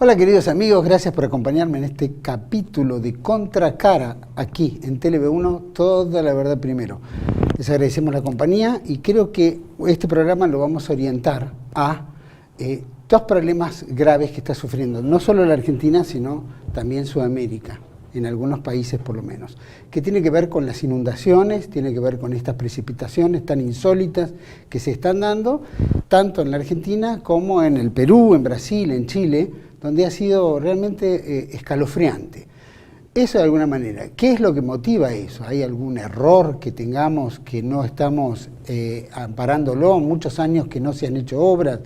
Hola queridos amigos, gracias por acompañarme en este capítulo de Contracara aquí en TLV1, toda la verdad primero. Les agradecemos la compañía y creo que este programa lo vamos a orientar a dos problemas graves que está sufriendo, no solo la Argentina, sino también Sudamérica, en algunos países por lo menos, que tiene que ver con las inundaciones, tiene que ver con estas precipitaciones tan insólitas que se están dando, tanto en la Argentina como en el Perú, en Brasil, en Chile, donde ha sido realmente escalofriante. Eso de alguna manera. ¿Qué es lo que motiva eso? ¿Hay algún error que tengamos que no estamos amparándolo? Muchos años que no se han hecho obras.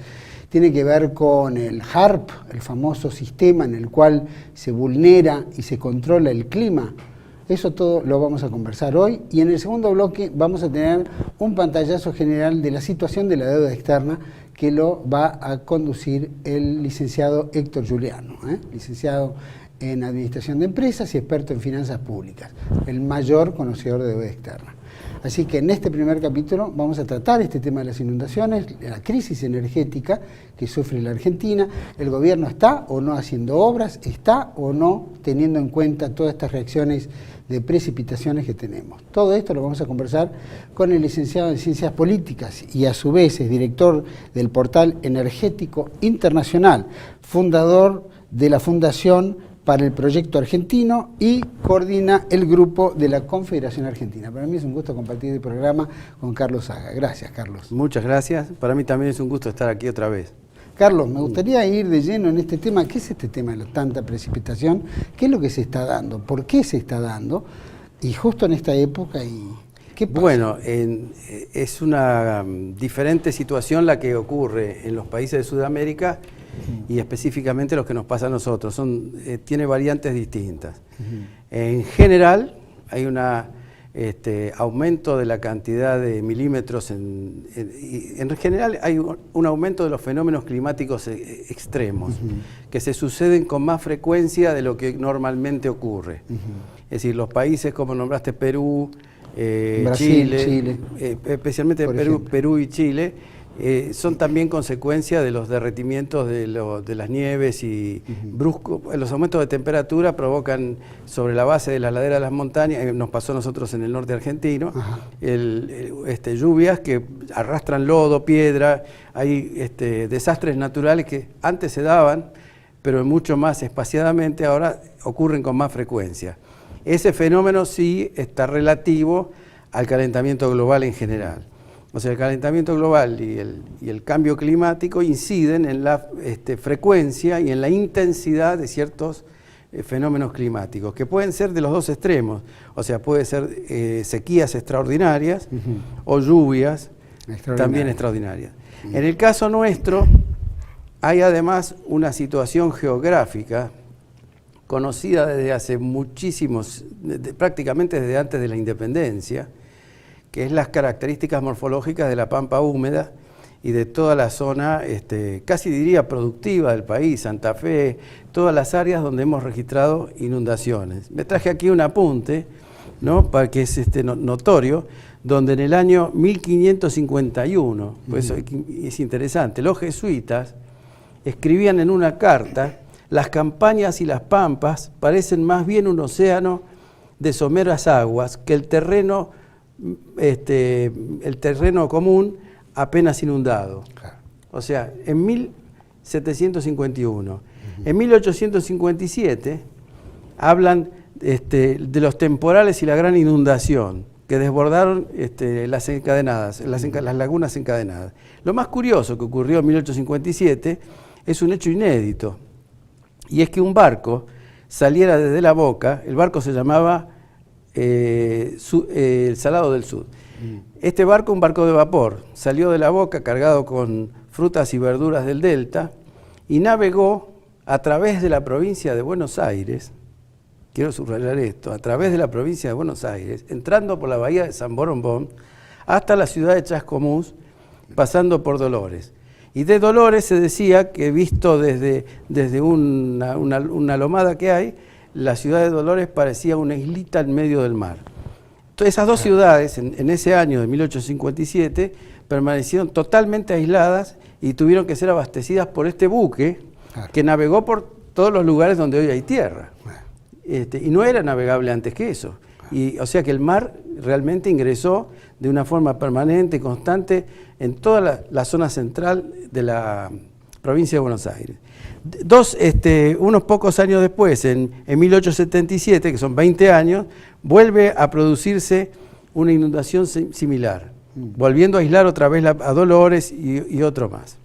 Tiene que ver con el HARP, el famoso sistema en el cual se vulnera y se controla el clima. Eso todo lo vamos a conversar hoy. Y en el segundo bloque vamos a tener un pantallazo general de la situación de la deuda externa que lo va a conducir el licenciado Héctor Juliano, licenciado en Administración de Empresas y experto en Finanzas Públicas, el mayor conocedor de deuda externa. Así que en este primer capítulo vamos a tratar este tema de las inundaciones, la crisis energética que sufre la Argentina. ¿El gobierno está o no haciendo obras? ¿Está o no teniendo en cuenta todas estas reacciones de precipitaciones que tenemos? Todo esto lo vamos a conversar con el licenciado en Ciencias Políticas y a su vez es director del portal Energético Internacional, fundador de la Fundación para el Proyecto Argentino y coordina el grupo de la Confederación Argentina. Para mí es un gusto compartir el programa con Carlos Saga. Gracias, Carlos. Muchas gracias. Para mí también es un gusto estar aquí otra vez. Carlos, me gustaría ir de lleno en este tema. ¿Qué es este tema de tanta precipitación? ¿Qué es lo que se está dando? ¿Por qué se está dando? Y justo en esta época, ¿qué pasa? Bueno, es una diferente situación la que ocurre en los países de Sudamérica y específicamente los que nos pasa a nosotros. Tiene variantes distintas. En general hay un aumento de la cantidad de milímetros, en general hay un aumento de los fenómenos climáticos extremos, que se suceden con más frecuencia de lo que normalmente ocurre. Es decir, los países como nombraste Perú, Brasil, Chile, especialmente Perú y Chile, son también consecuencia de los derretimientos de las nieves y bruscos. Los aumentos de temperatura provocan sobre la base de la ladera de las montañas, nos pasó a nosotros en el norte argentino, lluvias que arrastran lodo, piedra, hay desastres naturales que antes se daban, pero mucho más espaciadamente, ahora ocurren con más frecuencia. Ese fenómeno sí está relativo al calentamiento global en general. O sea, el calentamiento global y el cambio climático inciden en la frecuencia y en la intensidad de ciertos fenómenos climáticos, que pueden ser de los dos extremos. O sea, puede ser sequías extraordinarias o lluvias también extraordinarias. En el caso nuestro, hay además una situación geográfica conocida desde hace prácticamente desde antes de la independencia, que es las características morfológicas de la pampa húmeda y de toda la zona, casi diría productiva del país, Santa Fe, todas las áreas donde hemos registrado inundaciones. Me traje aquí un apunte, ¿no?, para que es notorio, donde en el año 1551, pues es interesante, los jesuitas escribían en una carta: las campañas y las pampas parecen más bien un océano de someras aguas que el terreno común apenas inundado. Claro. O sea, en 1751. En 1857 hablan de los temporales y la gran inundación que desbordaron las lagunas encadenadas. Lo más curioso que ocurrió en 1857 es un hecho inédito, y es que un barco saliera desde La Boca. El barco se llamaba el Salado del Sud. Este barco, un barco de vapor, salió de La Boca cargado con frutas y verduras del delta y navegó a través de la provincia de Buenos Aires, quiero subrayar esto, a través de la provincia de Buenos Aires, entrando por la bahía de San Borombón hasta la ciudad de Chascomús, pasando por Dolores. Y de Dolores se decía que, visto desde una lomada que hay, la ciudad de Dolores parecía una islita en medio del mar. Entonces, esas dos ciudades, en ese año de 1857, permanecieron totalmente aisladas y tuvieron que ser abastecidas por este buque que navegó por todos los lugares donde hoy hay tierra. Y no era navegable antes que eso. O sea que el mar realmente ingresó de una forma permanente, constante, en toda la zona central de la provincia de Buenos Aires. Unos pocos años después, en 1877, que son 20 años, vuelve a producirse una inundación similar, volviendo a aislar otra vez a Dolores y otro más.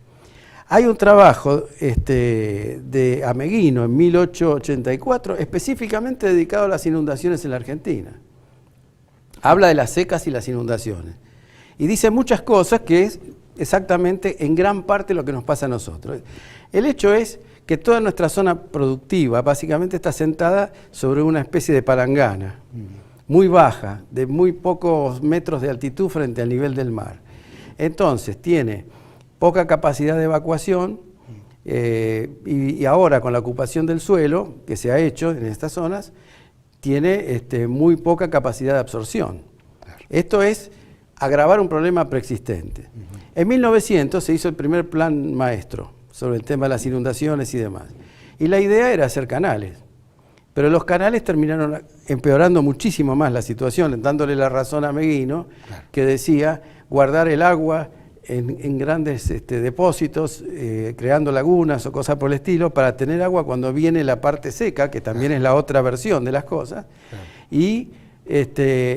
Hay un trabajo de Ameguino en 1884 específicamente dedicado a las inundaciones en la Argentina. Habla de las secas y las inundaciones. Y dice muchas cosas que es exactamente en gran parte lo que nos pasa a nosotros. El hecho es que toda nuestra zona productiva básicamente está sentada sobre una especie de palangana, muy baja, de muy pocos metros de altitud frente al nivel del mar. Entonces tiene poca capacidad de evacuación y ahora con la ocupación del suelo que se ha hecho en estas zonas, tiene muy poca capacidad de absorción. Esto es agravar un problema preexistente. En 1900 se hizo el primer plan maestro sobre el tema de las inundaciones y demás. Y la idea era hacer canales. Pero los canales terminaron empeorando muchísimo más la situación, dándole la razón a Ameguino, que decía guardar el agua en grandes depósitos, creando lagunas o cosas por el estilo, para tener agua cuando viene la parte seca, que también es la otra versión de las cosas, y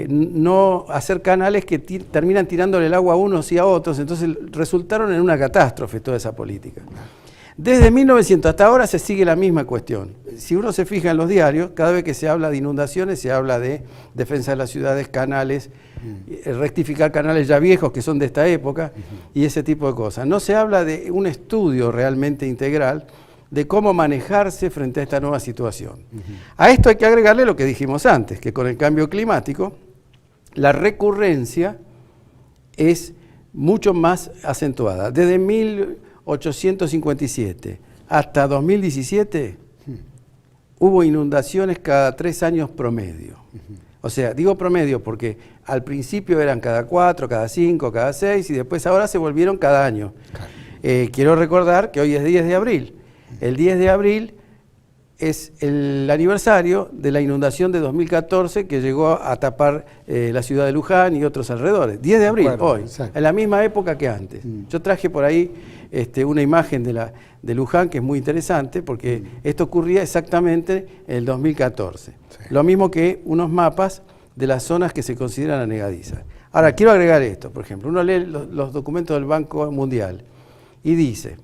no hacer canales que terminan tirándole el agua a unos y a otros. Entonces resultaron en una catástrofe toda esa política. Desde 1900 hasta ahora se sigue la misma cuestión. Si uno se fija en los diarios, cada vez que se habla de inundaciones, se habla de defensa de las ciudades, canales, rectificar canales ya viejos que son de esta época y ese tipo de cosas. No se habla de un estudio realmente integral de cómo manejarse frente a esta nueva situación. A esto hay que agregarle lo que dijimos antes, que con el cambio climático, la recurrencia es mucho más acentuada. Desde 1857 hasta 2017 hubo inundaciones cada 3 años promedio. O sea, digo promedio porque al principio eran cada 4, cada 5, cada 6 y después ahora se volvieron cada año. Quiero recordar que hoy es 10 de abril. El 10 de abril es el aniversario de la inundación de 2014 que llegó a tapar la ciudad de Luján y otros alrededores. 10 de abril, hoy, en la misma época que antes. Yo traje por ahí una imagen de Luján que es muy interesante porque esto ocurría exactamente en el 2014. Lo mismo que unos mapas de las zonas que se consideran anegadizas. Ahora, quiero agregar esto, por ejemplo, uno lee los documentos del Banco Mundial y dice,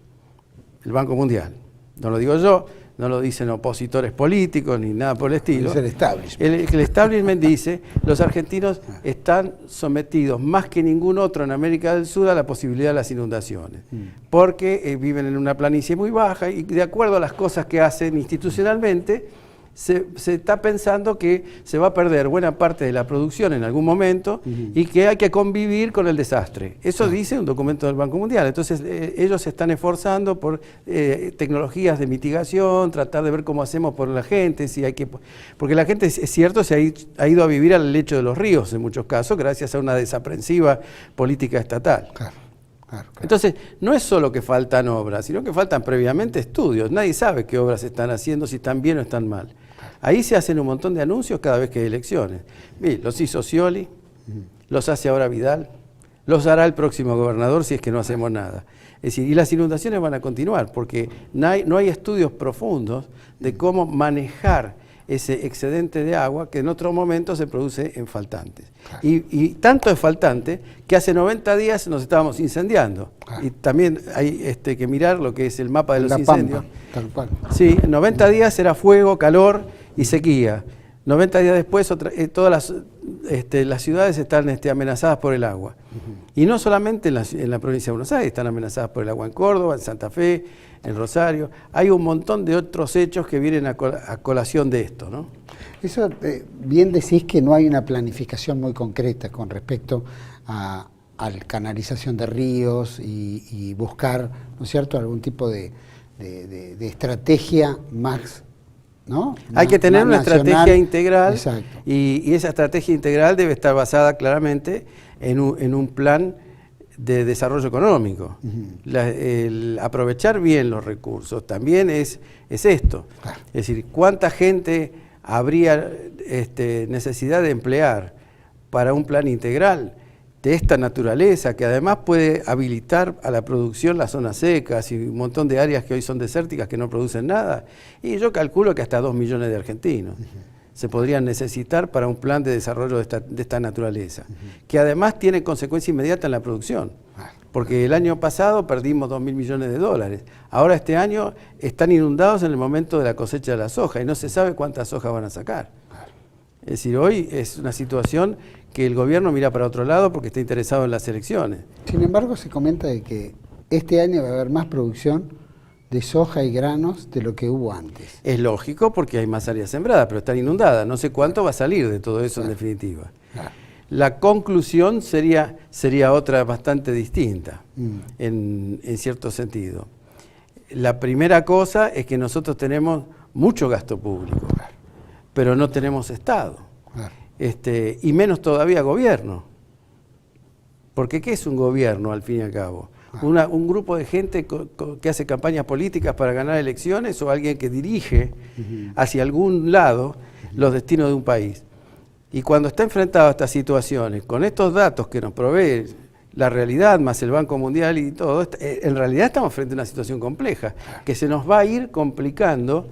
el Banco Mundial, no lo digo yo, no lo dicen opositores políticos ni nada por el estilo. Es el establishment. El establishment dice, los argentinos están sometidos más que ningún otro en América del Sur a la posibilidad de las inundaciones, porque viven en una planicie muy baja y de acuerdo a las cosas que hacen institucionalmente, se está pensando que se va a perder buena parte de la producción en algún momento y que hay que convivir con el desastre. Eso dice un documento del Banco Mundial. Entonces ellos se están esforzando por tecnologías de mitigación, tratar de ver cómo hacemos por la gente, si hay que, porque la gente, es cierto, se ha ido a vivir al lecho de los ríos en muchos casos gracias a una desaprensiva política estatal. Claro. Entonces, no es solo que faltan obras, sino que faltan previamente estudios. Nadie sabe qué obras están haciendo, si están bien o están mal. Ahí se hacen un montón de anuncios cada vez que hay elecciones. Mire, los hizo Scioli, los hace ahora Vidal, los hará el próximo gobernador si es que no hacemos nada. Es decir, y las inundaciones van a continuar porque no hay estudios profundos de cómo manejar ese excedente de agua que en otro momento se produce en faltantes. Y tanto es faltante que hace 90 días nos estábamos incendiando. Y también hay que mirar lo que es el mapa de los incendios. Pampa, tal cual. Sí, 90 días era fuego, calor y sequía. 90 días después todas las ciudades están amenazadas por el agua. Y no solamente en la provincia de Buenos Aires, están amenazadas por el agua en Córdoba, en Santa Fe, en Rosario. Hay un montón de otros hechos que vienen a colación de esto, ¿no? Eso, bien decís que no hay una planificación muy concreta con respecto a la canalización de ríos y buscar, ¿no es cierto?, algún tipo de estrategia más, ¿no? Hay que tener una estrategia integral. Exacto. Y esa estrategia integral debe estar basada claramente en un plan de desarrollo económico. El aprovechar bien los recursos también es esto. Es decir, ¿cuánta gente habría necesidad de emplear para un plan integral de esta naturaleza, que además puede habilitar a la producción las zonas secas y un montón de áreas que hoy son desérticas que no producen nada? Y yo calculo que hasta 2 millones de argentinos se podrían necesitar para un plan de desarrollo de esta naturaleza, que además tiene consecuencia inmediata en la producción, porque el año pasado perdimos 2.000 millones de dólares, ahora este año están inundados en el momento de la cosecha de la soja y no se sabe cuántas sojas van a sacar. Es decir, hoy es una situación que el gobierno mira para otro lado porque está interesado en las elecciones. Sin embargo, se comenta de que este año va a haber más producción de soja y granos de lo que hubo antes. Es lógico porque hay más áreas sembradas, pero están inundadas. No sé cuánto va a salir de todo eso en definitiva. La conclusión sería otra bastante distinta, en cierto sentido. La primera cosa es que nosotros tenemos mucho gasto público, pero no tenemos Estado, y menos todavía gobierno. Porque ¿qué es un gobierno al fin y al cabo? Un grupo de gente que hace campañas políticas para ganar elecciones o alguien que dirige hacia algún lado los destinos de un país. Y cuando está enfrentado a estas situaciones, con estos datos que nos provee la realidad, más el Banco Mundial y todo, en realidad estamos frente a una situación compleja, que se nos va a ir complicando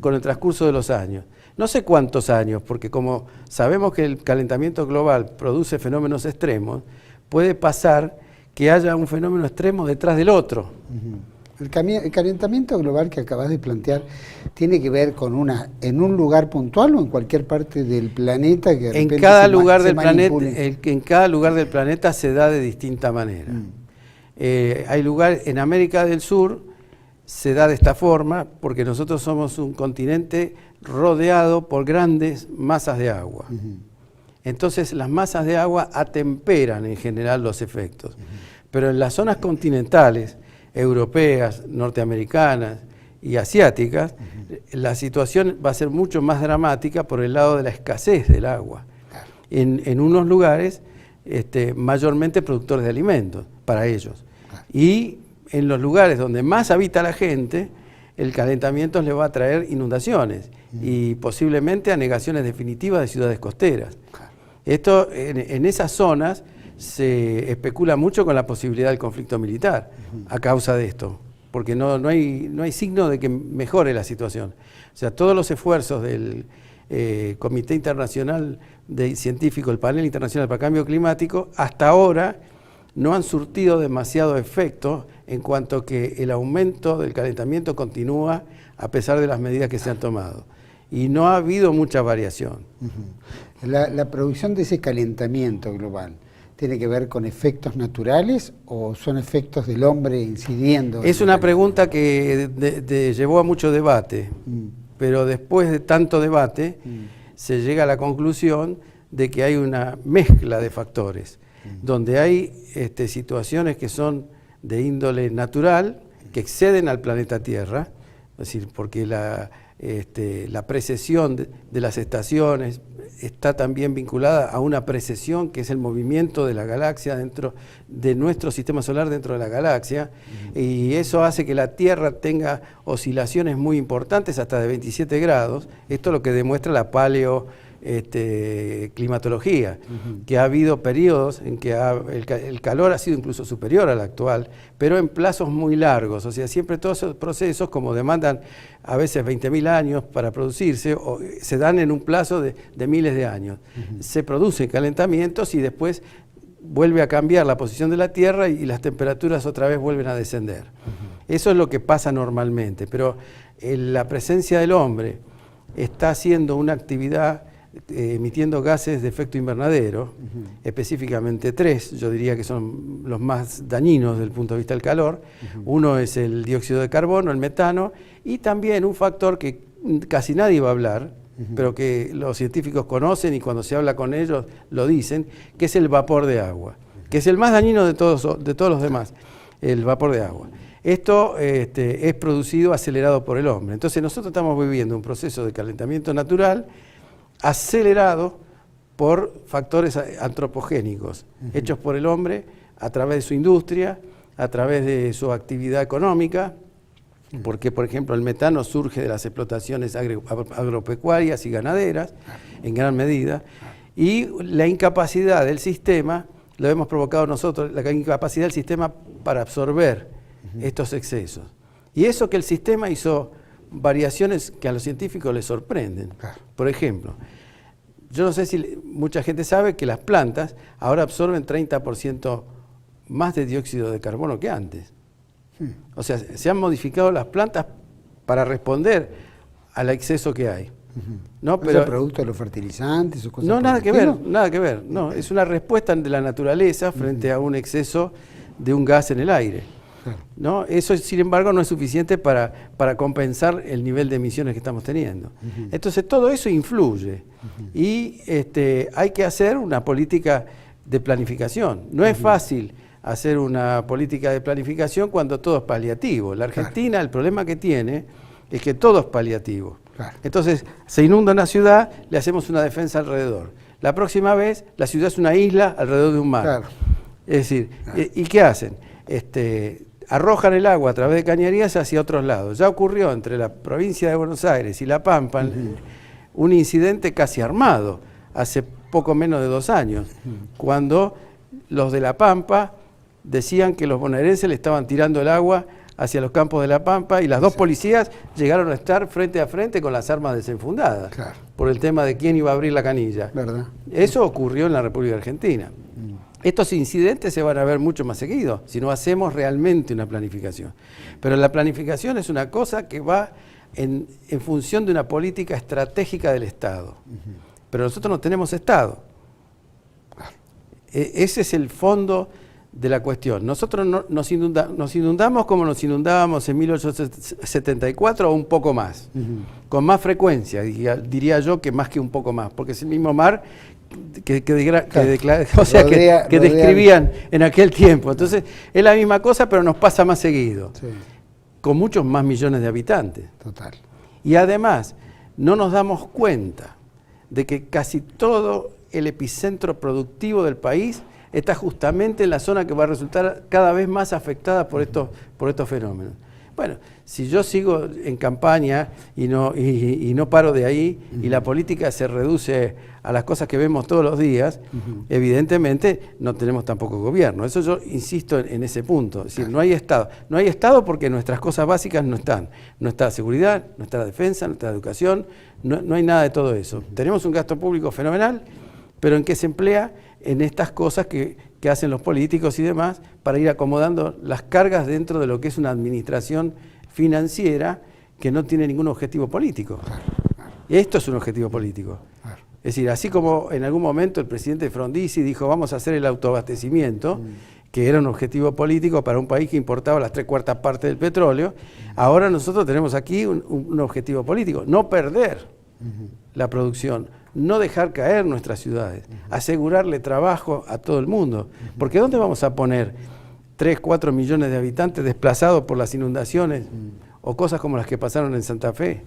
con el transcurso de los años. No sé cuántos años, porque como sabemos que el calentamiento global produce fenómenos extremos, puede pasar que haya un fenómeno extremo detrás del otro. El calentamiento global que acabas de plantear tiene que ver con en un lugar puntual o en cualquier parte del planeta que de repente en cada lugar del planeta se da de distinta manera. Hay lugares en América del Sur se da de esta forma porque nosotros somos un continente rodeado por grandes masas de agua. Entonces las masas de agua atemperan en general los efectos. Pero en las zonas continentales, europeas, norteamericanas y asiáticas, la situación va a ser mucho más dramática por el lado de la escasez del agua. En unos lugares mayormente productores de alimentos para ellos. Y en los lugares donde más habita la gente, el calentamiento le va a traer inundaciones y posiblemente anegaciones definitivas de ciudades costeras. Esto, en esas zonas se especula mucho con la posibilidad del conflicto militar a causa de esto, porque no hay signo de que mejore la situación. O sea, todos los esfuerzos del Comité Internacional Científico, el Panel Internacional para el Cambio Climático, hasta ahora no han surtido demasiado efecto en cuanto que el aumento del calentamiento continúa a pesar de las medidas que se han tomado. Y no ha habido mucha variación. La producción de ese calentamiento global, ¿tiene que ver con efectos naturales o son efectos del hombre incidiendo? Es una pregunta que llevó a mucho debate, pero después de tanto debate se llega a la conclusión de que hay una mezcla de factores, donde hay situaciones que son de índole natural, que exceden al planeta Tierra, es decir, porque la precesión de las estaciones está también vinculada a una precesión que es el movimiento de la galaxia dentro de nuestro sistema solar, dentro de la galaxia, y eso hace que la Tierra tenga oscilaciones muy importantes, hasta de 27 grados. Esto es lo que demuestra la climatología, que ha habido periodos en que el calor ha sido incluso superior al actual, pero en plazos muy largos. O sea, siempre todos esos procesos, como demandan a veces 20.000 años para producirse, o se dan en un plazo de miles de años. Se producen calentamientos y después vuelve a cambiar la posición de la Tierra y las temperaturas otra vez vuelven a descender. Eso es lo que pasa normalmente, pero la presencia del hombre está haciendo una actividad emitiendo gases de efecto invernadero, específicamente 3, yo diría que son los más dañinos desde el punto de vista del calor. Uno es el dióxido de carbono, el metano, y también un factor que casi nadie va a hablar, pero que los científicos conocen y cuando se habla con ellos lo dicen, que es el vapor de agua, que es el más dañino de todos los demás, el vapor de agua. Esto es producido, acelerado por el hombre. Entonces nosotros estamos viviendo un proceso de calentamiento natural acelerado por factores antropogénicos, hechos por el hombre a través de su industria, a través de su actividad económica, porque, por ejemplo, el metano surge de las explotaciones agropecuarias y ganaderas, en gran medida, y la incapacidad del sistema, lo hemos provocado nosotros, la incapacidad del sistema para absorber estos excesos. Y eso que el sistema hizo variaciones que a los científicos les sorprenden. Por ejemplo, yo no sé si mucha gente sabe que las plantas ahora absorben 30% más de dióxido de carbono que antes. O sea, se han modificado las plantas para responder al exceso que hay. ¿No? Pero, ¿es producto de los fertilizantes o cosas? No, nada que ver, nada que ver. No, es una respuesta de la naturaleza frente a un exceso de un gas en el aire. ¿No? Eso, sin embargo, no es suficiente para compensar el nivel de emisiones que estamos teniendo. Entonces, todo eso influye y hay que hacer una política de planificación. No es fácil hacer una política de planificación cuando todo es paliativo. La Argentina, el problema que tiene es que todo es paliativo. Entonces, se inunda una ciudad, le hacemos una defensa alrededor. La próxima vez, la ciudad es una isla alrededor de un mar. Es decir, ¿y qué hacen? Arrojan el agua a través de cañerías hacia otros lados. Ya ocurrió entre la provincia de Buenos Aires y La Pampa un incidente casi armado, hace poco menos de 2 años, cuando los de La Pampa decían que los bonaerenses le estaban tirando el agua hacia los campos de La Pampa y las dos policías llegaron a estar frente a frente con las armas desenfundadas por el tema de quién iba a abrir la canilla. Eso ocurrió en la República Argentina. Estos incidentes se van a ver mucho más seguidos si no hacemos realmente una planificación. Pero la planificación es una cosa que va en función de una política estratégica del Estado. Pero nosotros no tenemos Estado. Ese es el fondo de la cuestión. Nosotros nos inundamos como nos inundábamos en 1874 o un poco más, con más frecuencia, diría yo, que más que un poco más, porque es el mismo mar que describían en aquel tiempo. Entonces, es la misma cosa, pero nos pasa más seguido, con muchos más millones de habitantes. Y además, no nos damos cuenta de que casi todo el epicentro productivo del país está justamente en la zona que va a resultar cada vez más afectada por estos fenómenos. Bueno, si yo sigo en campaña y no paro de ahí, y la política se reduce a las cosas que vemos todos los días, evidentemente no tenemos tampoco gobierno. Eso yo insisto en ese punto. Es decir, no hay Estado. No hay Estado porque nuestras cosas básicas no están. No está la seguridad, no está la defensa, no está la educación, no hay nada de todo eso. Tenemos un gasto público fenomenal, pero ¿en qué se emplea? En estas cosas que hacen los políticos y demás para ir acomodando las cargas dentro de lo que es una administración financiera que no tiene ningún objetivo político. Y esto es un objetivo político. Es decir, así como en algún momento el presidente Frondizi dijo vamos a hacer el autoabastecimiento, que era un objetivo político para un país que importaba las 3/4 partes del petróleo, ahora nosotros tenemos aquí un objetivo político, no perder la producción, no dejar caer nuestras ciudades, asegurarle trabajo a todo el mundo. Porque ¿dónde vamos a poner 3, 4 millones de habitantes desplazados por las inundaciones o cosas como las que pasaron en Santa Fe?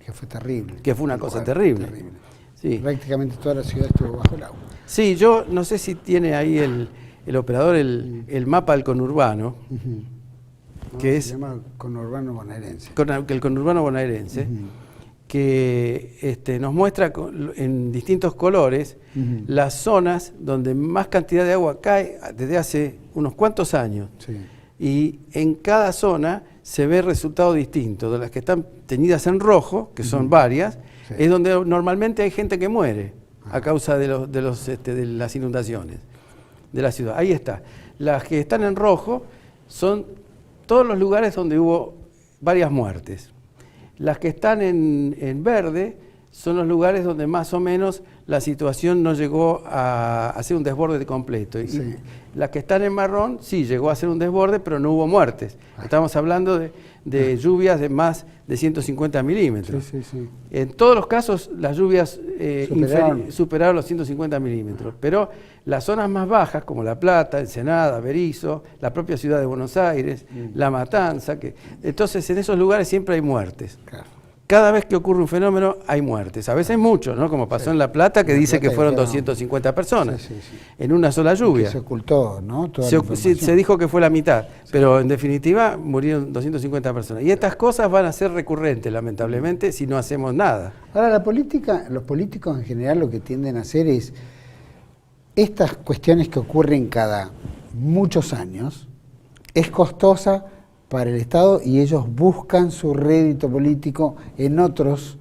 Que fue terrible. Que fue una cosa terrible. Sí. Prácticamente toda la ciudad estuvo bajo el agua. Sí, yo no sé si tiene ahí el operador el mapa del conurbano, que se llama conurbano bonaerense. El conurbano bonaerense. Que nos muestra en distintos colores las zonas donde más cantidad de agua cae desde hace unos cuantos años. Y en cada zona se ve resultado distinto. De las que están teñidas en rojo, que son varias, es donde normalmente hay gente que muere a causa de las inundaciones de la ciudad. Ahí está. Las que están en rojo son todos los lugares donde hubo varias muertes. Las que están en verde son los lugares donde más o menos la situación no llegó a hacer un desborde completo. Y las que están en marrón, sí, llegó a ser un desborde, pero no hubo muertes. Estamos hablando de lluvias de más de 150 milímetros. En todos los casos, las lluvias superaron los 150 milímetros. Pero las zonas más bajas, como La Plata, Ensenada, Berizo, la propia ciudad de Buenos Aires, La Matanza, entonces en esos lugares siempre hay muertes. cada vez que ocurre un fenómeno hay muertes, a veces muchos, ¿no? Como pasó en La Plata, que dice que fueron 250 personas en una sola lluvia. Que se ocultó, ¿no? Toda la se dijo que fue la mitad, pero en definitiva murieron 250 personas. Y estas cosas van a ser recurrentes, lamentablemente, si no hacemos nada. Ahora, la política, los políticos en general lo que tienden a hacer es estas cuestiones que ocurren cada muchos años, es costosa para el Estado y ellos buscan su rédito político en otras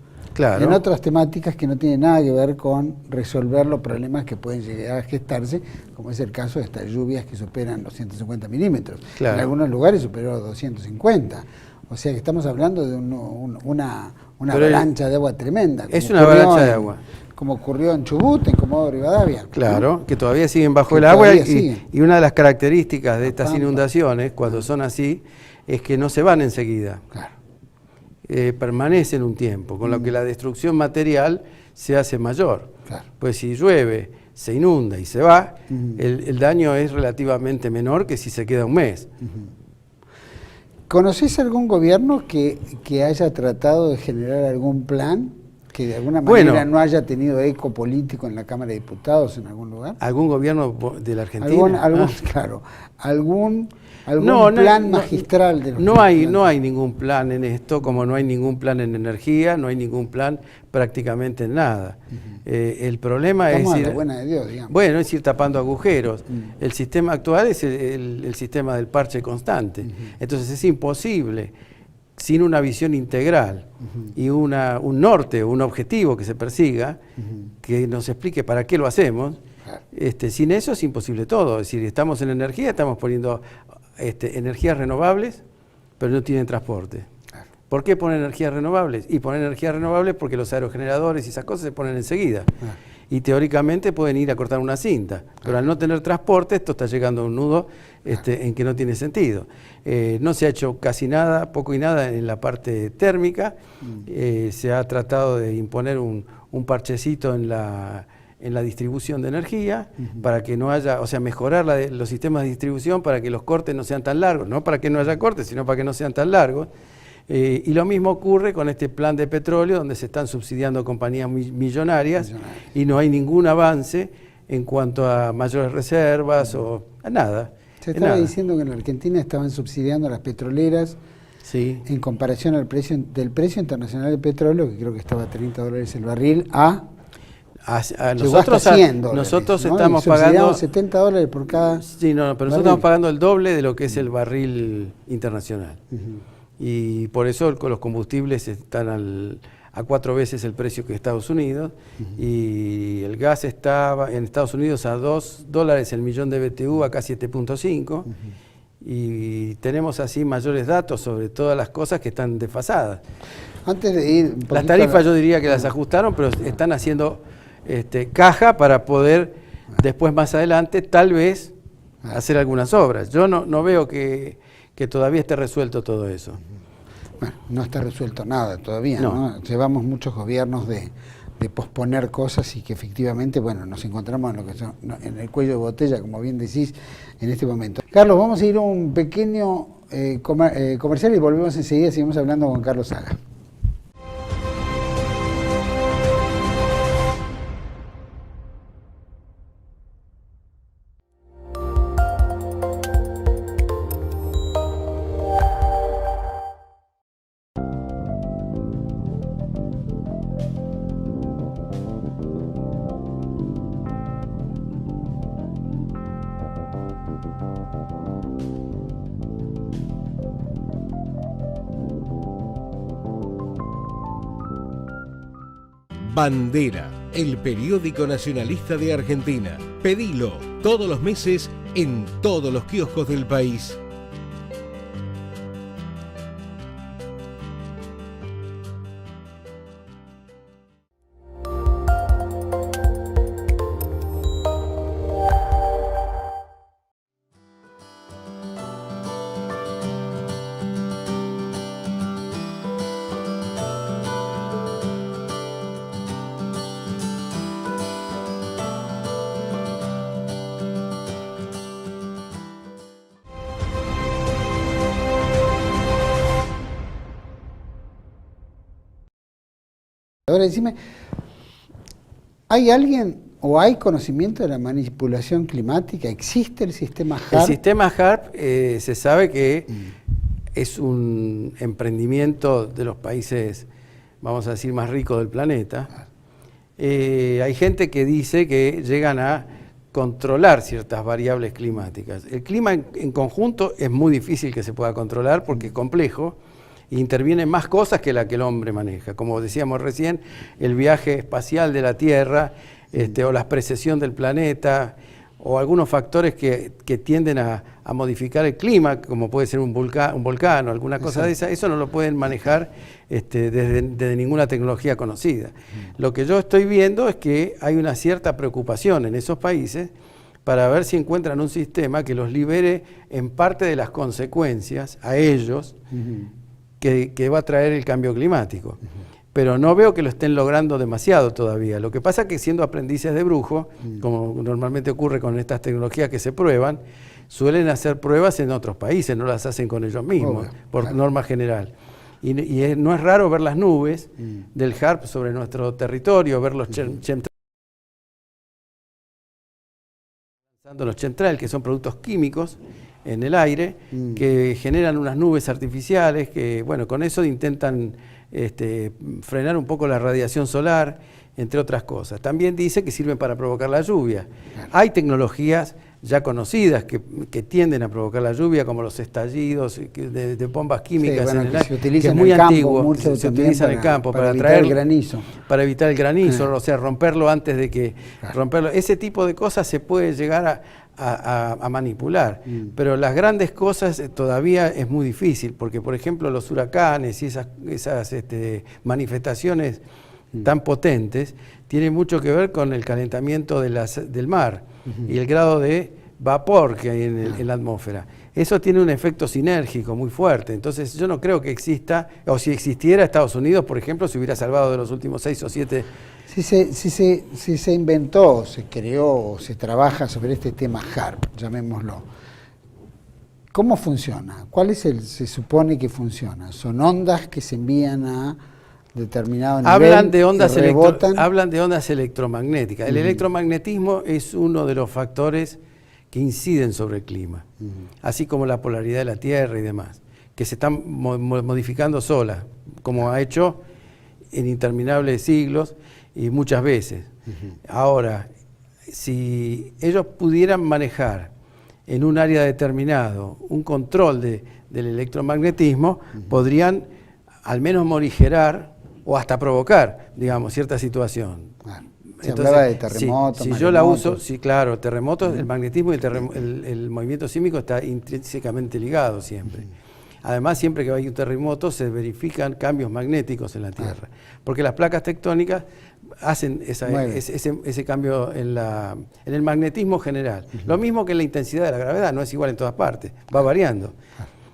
temáticas que no tienen nada que ver con resolver los problemas que pueden llegar a gestarse, como es el caso de estas lluvias que superan los 150 milímetros. Claro. En algunos lugares superó 250. O sea que estamos hablando de una avalancha de agua tremenda. Es una avalancha de agua. Como ocurrió en Chubut, en Comodoro Rivadavia. Claro, ¿no? Que todavía siguen bajo el agua y una de las características de estas inundaciones, cuando son así, es que no se van enseguida. Claro. Permanecen un tiempo, con lo que la destrucción material se hace mayor. Claro. Pues si llueve, se inunda y se va, el daño es relativamente menor que si se queda un mes. ¿Conocés algún gobierno que haya tratado de generar algún plan que de alguna manera no haya tenido eco político en la Cámara de Diputados en algún lugar? ¿Algún gobierno de la Argentina? Claro, algún plan magistral de los no hay ningún plan en esto, como no hay ningún plan en energía, no hay ningún plan prácticamente en nada. El problema es ir, buena de Dios, digamos. Bueno, es ir tapando agujeros. El sistema actual es el sistema del parche constante. Entonces es imposible, sin una visión integral y un norte, un objetivo que se persiga, que nos explique para qué lo hacemos. Sin eso es imposible todo. Es decir, estamos en energía, estamos poniendo energías renovables, pero no tienen transporte. Claro. ¿Por qué ponen energías renovables? Y ponen energías renovables porque los aerogeneradores y esas cosas se ponen enseguida. Y teóricamente pueden ir a cortar una cinta, pero al no tener transporte, esto está llegando a un nudo en que no tiene sentido. No se ha hecho casi nada, poco y nada en la parte térmica. Se ha tratado de imponer un parchecito en la distribución de energía, para que no haya, o sea, mejorar los sistemas de distribución para que los cortes no sean tan largos, no para que no haya cortes, sino para que no sean tan largos. Y lo mismo ocurre con este plan de petróleo, donde se están subsidiando compañías millonarias y no hay ningún avance en cuanto a mayores reservas o a nada. Se estaba diciendo que en la Argentina estaban subsidiando a las petroleras en comparación al del precio internacional del petróleo, que creo que estaba a $30 el barril, nosotros estamos pagando $70 por cada pero nosotros estamos pagando el doble de lo que es el barril internacional. Y por eso los combustibles están a 4 veces el precio que Estados Unidos, y el gas estaba en Estados Unidos a $2 el millón de BTU, acá 7.5, y tenemos así mayores datos sobre todas las cosas que están desfasadas. Antes de ir las tarifas yo diría que las ajustaron, pero están haciendo caja para poder después, más adelante, tal vez hacer algunas obras. Yo no veo que todavía esté resuelto todo eso. Bueno, no está resuelto nada todavía, ¿no? Llevamos muchos gobiernos de posponer cosas y que efectivamente, nos encontramos en el cuello de botella, como bien decís, en este momento. Carlos, vamos a ir a un pequeño comercial y volvemos enseguida, seguimos hablando con Carlos Saga. Bandera, el periódico nacionalista de Argentina. Pedilo todos los meses en todos los kioscos del país. Ahora decime, ¿hay alguien o hay conocimiento de la manipulación climática? ¿Existe el sistema HARP? El sistema HARP se sabe que es un emprendimiento de los países, vamos a decir, más ricos del planeta. Hay gente que dice que llegan a controlar ciertas variables climáticas. El clima en conjunto es muy difícil que se pueda controlar porque es complejo e intervienen más cosas que la que el hombre maneja. Como decíamos recién, el viaje espacial de la Tierra, o la precesión del planeta, o algunos factores que tienden a modificar el clima, como puede ser un volcán o alguna cosa de esa, eso no lo pueden manejar desde ninguna tecnología conocida. Lo que yo estoy viendo es que hay una cierta preocupación en esos países para ver si encuentran un sistema que los libere en parte de las consecuencias a ellos que va a traer el cambio climático. Pero no veo que lo estén logrando demasiado todavía. Lo que pasa es que siendo aprendices de brujo, como normalmente ocurre con estas tecnologías que se prueban, suelen hacer pruebas en otros países, no las hacen con ellos mismos, por norma general. Y no es raro ver las nubes del HARP sobre nuestro territorio, ver los chemtrails, los chemtrails, que son productos químicos en el aire, que generan unas nubes artificiales, que bueno, con eso intentan frenar un poco la radiación solar, entre otras cosas. También dice que sirven para provocar la lluvia. Hay tecnologías ya conocidas que tienden a provocar la lluvia, como los estallidos de bombas químicas en el aire, que es muy antiguo, se utiliza en el campo para evitar el granizo. Para evitar el granizo, o sea, romperlo antes de que romperlo. Ese tipo de cosas se puede llegar a manipular, pero las grandes cosas todavía es muy difícil, porque por ejemplo los huracanes y esas manifestaciones tan potentes tienen mucho que ver con el calentamiento del mar y el grado de vapor que hay en la atmósfera. Eso tiene un efecto sinérgico muy fuerte, entonces yo no creo que exista, o si existiera, Estados Unidos, por ejemplo, se hubiera salvado de los últimos 6 o 7. Si se inventó, se creó, o se trabaja sobre este tema HARP, llamémoslo, ¿cómo funciona? Se supone que funciona? ¿Son ondas que se envían a determinado nivel hablan de ondas electromagnéticas. El electromagnetismo es uno de los factores que inciden sobre el clima, así como la polaridad de la Tierra y demás, que se están modificando solas, como ha hecho en interminables siglos y muchas veces. Ahora, si ellos pudieran manejar en un área determinado un control del electromagnetismo, podrían al menos morigerar o hasta provocar, digamos, cierta situación. Se hablaba de terremotos. Si yo la uso, sí, claro, terremotos, el magnetismo y el movimiento sísmico está intrínsecamente ligado siempre. Además, siempre que hay un terremoto se verifican cambios magnéticos en la Tierra, porque las placas tectónicas hacen ese cambio en el magnetismo general. Lo mismo que en la intensidad de la gravedad, no es igual en todas partes, va variando.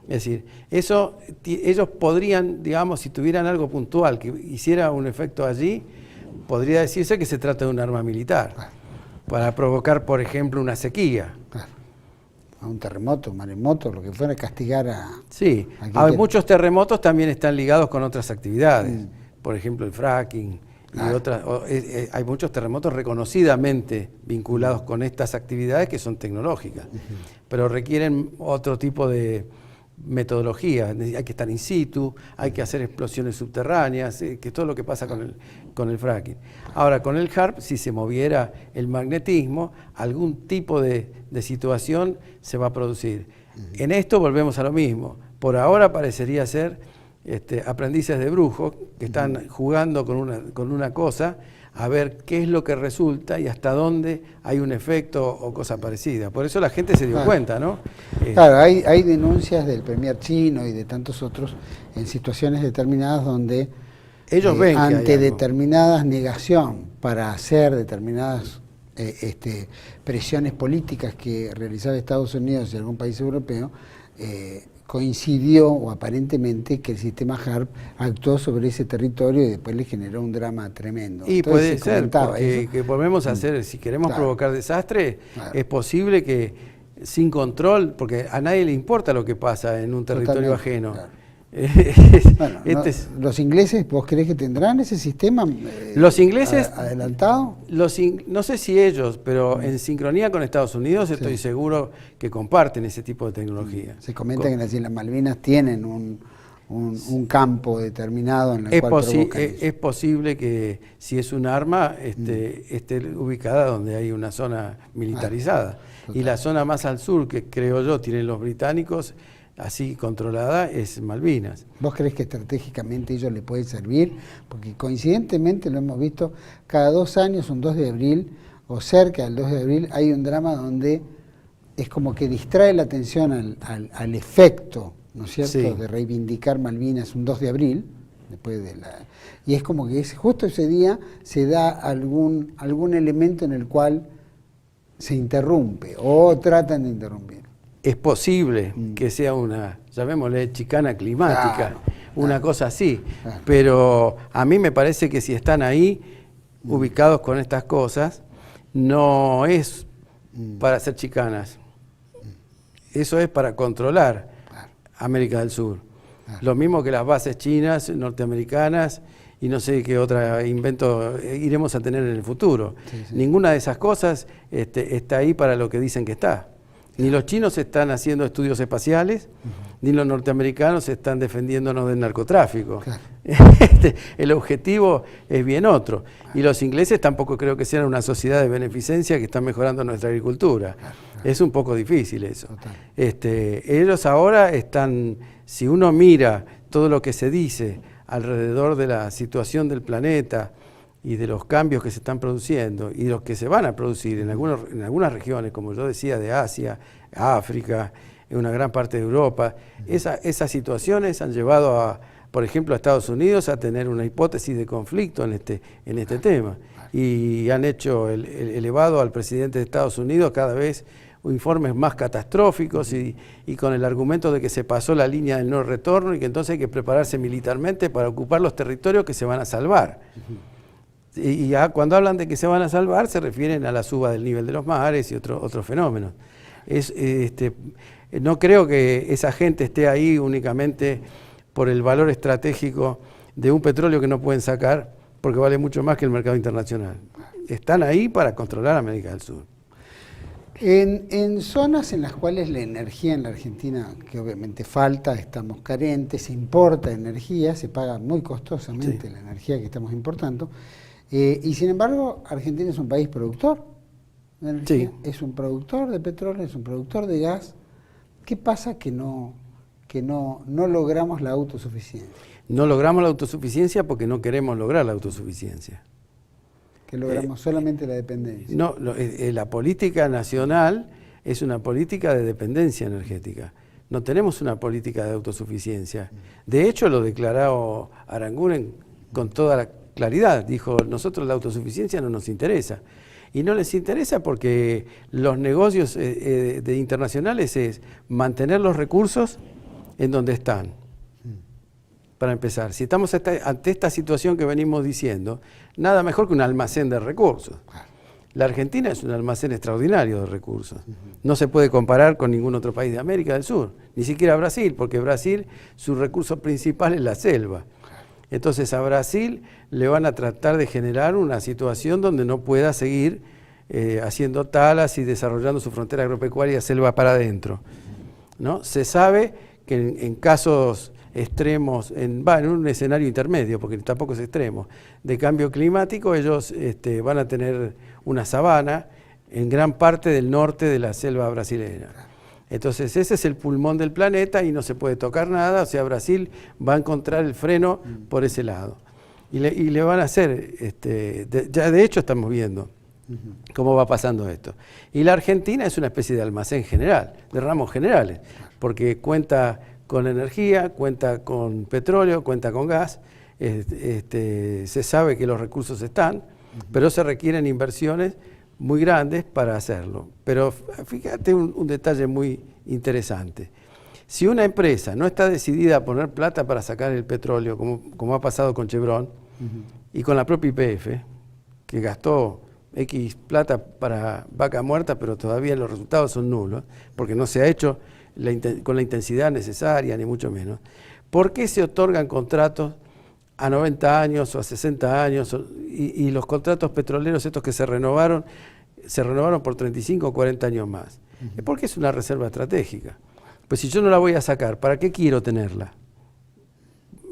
Es decir, eso ellos podrían, digamos, si tuvieran algo puntual que hiciera un efecto allí, podría decirse que se trata de un arma militar, para provocar, por ejemplo, una sequía. A un terremoto, un maremoto, lo que fuera, castigar a... Sí, muchos terremotos también están ligados con otras actividades, por ejemplo el fracking y otras. Hay muchos terremotos reconocidamente vinculados con estas actividades que son tecnológicas, pero requieren otro tipo de metodología. Hay que estar in situ, hay que hacer explosiones subterráneas, que es todo lo que pasa con el fracking. Ahora, con el HARP, si se moviera el magnetismo, algún tipo de situación se va a producir. En esto volvemos a lo mismo. Por ahora parecería ser aprendices de brujos que están jugando con una cosa a ver qué es lo que resulta y hasta dónde hay un efecto o cosa parecida. Por eso la gente se dio cuenta, ¿no? Claro, hay denuncias del premier chino y de tantos otros en situaciones determinadas donde ellos ven ante determinadas negación para hacer determinadas presiones políticas que realizaba Estados Unidos y algún país europeo, coincidió o aparentemente que el sistema HARP actuó sobre ese territorio y después le generó un drama tremendo. Y entonces, puede ser, porque que volvemos a hacer, si queremos provocar desastre, es posible que sin control, porque a nadie le importa lo que pasa en un territorio ajeno. Bueno, ¿los ingleses, vos creés que tendrán ese sistema los ingleses, adelantado? No sé si ellos, pero en sincronía con Estados Unidos estoy seguro que comparten ese tipo de tecnología. Se comenta que las Islas Malvinas tienen un campo determinado en el cual es posible que si es un arma esté ubicada donde hay una zona militarizada. Y la zona más al sur, que creo yo tienen los británicos, así controlada, es Malvinas. ¿Vos creés que estratégicamente ellos les puede servir? Porque coincidentemente lo hemos visto, cada 2 años, un 2 de abril, o cerca del 2 de abril, hay un drama donde es como que distrae la atención al efecto, ¿no es cierto?, de reivindicar Malvinas un 2 de abril, después de y es como que justo ese día se da algún elemento en el cual se interrumpe, o tratan de interrumpir. Es posible que sea una, llamémosle, chicana climática, una cosa así, pero a mí me parece que si están ahí, ubicados con estas cosas, no es para hacer chicanas, eso es para controlar América del Sur. Lo mismo que las bases chinas, norteamericanas, y no sé qué otro invento iremos a tener en el futuro. Ninguna de esas cosas está ahí para lo que dicen que está. Ni los chinos están haciendo estudios espaciales, ni los norteamericanos están defendiéndonos del narcotráfico. El objetivo es bien otro. Y los ingleses tampoco creo que sean una sociedad de beneficencia que están mejorando nuestra agricultura. Es un poco difícil eso. Ellos ahora están, si uno mira todo lo que se dice alrededor de la situación del planeta y de los cambios que se están produciendo y los que se van a producir en algunas regiones, como yo decía, de Asia, África, en una gran parte de Europa, esas situaciones han llevado por ejemplo, a Estados Unidos a tener una hipótesis de conflicto en este tema. Y han hecho elevado al presidente de Estados Unidos cada vez informes más catastróficos y con el argumento de que se pasó la línea del no retorno y que entonces hay que prepararse militarmente para ocupar los territorios que se van a salvar. Y ya cuando hablan de que se van a salvar se refieren a la suba del nivel de los mares y otros fenómenos. No creo que esa gente esté ahí únicamente por el valor estratégico de un petróleo que no pueden sacar porque vale mucho más que el mercado internacional. Están ahí para controlar América del Sur. En zonas en las cuales la energía en la Argentina, que obviamente falta, estamos carentes, se importa energía, se paga muy costosamente la energía que estamos importando, y sin embargo Argentina es un país productor de energía, es un productor de petróleo, es un productor de gas. ¿Qué pasa que no logramos la autosuficiencia? No logramos la autosuficiencia porque no queremos lograr la autosuficiencia. Que logramos solamente la dependencia. No, la política nacional es una política de dependencia energética. No tenemos una política de autosuficiencia. De hecho, lo declaró Aranguren con toda la claridad. Dijo, nosotros la autosuficiencia no nos interesa. Y no les interesa porque los negocios internacionales es mantener los recursos en donde están. Para empezar, si estamos ante esta situación que venimos diciendo, nada mejor que un almacén de recursos. La Argentina es un almacén extraordinario de recursos. No se puede comparar con ningún otro país de América del Sur, ni siquiera Brasil, porque Brasil, su recurso principal es la selva. Entonces a Brasil le van a tratar de generar una situación donde no pueda seguir haciendo talas y desarrollando su frontera agropecuaria selva para adentro, ¿no? Se sabe que en casos extremos, en un escenario intermedio, porque tampoco es extremo, de cambio climático, ellos van a tener una sabana en gran parte del norte de la selva brasileña. Entonces ese es el pulmón del planeta y no se puede tocar nada, o sea, Brasil va a encontrar el freno por ese lado. Y le van a hacer, ya de hecho estamos viendo cómo va pasando esto. Y la Argentina es una especie de almacén general, de ramos generales, porque cuenta con energía, cuenta con petróleo, cuenta con gas, se sabe que los recursos están, pero se requieren inversiones muy grandes para hacerlo. Pero fíjate un detalle muy interesante. Si una empresa no está decidida a poner plata para sacar el petróleo, como ha pasado con Chevron y con la propia YPF, que gastó X plata para Vaca Muerta, pero todavía los resultados son nulos, porque no se ha hecho con la intensidad necesaria, ni mucho menos. ¿Por qué se otorgan contratos a 90 años o a 60 años y los contratos petroleros estos que se renovaron por 35 o 40 años más? Es porque es una reserva estratégica. Pues si yo no la voy a sacar, ¿para qué quiero tenerla?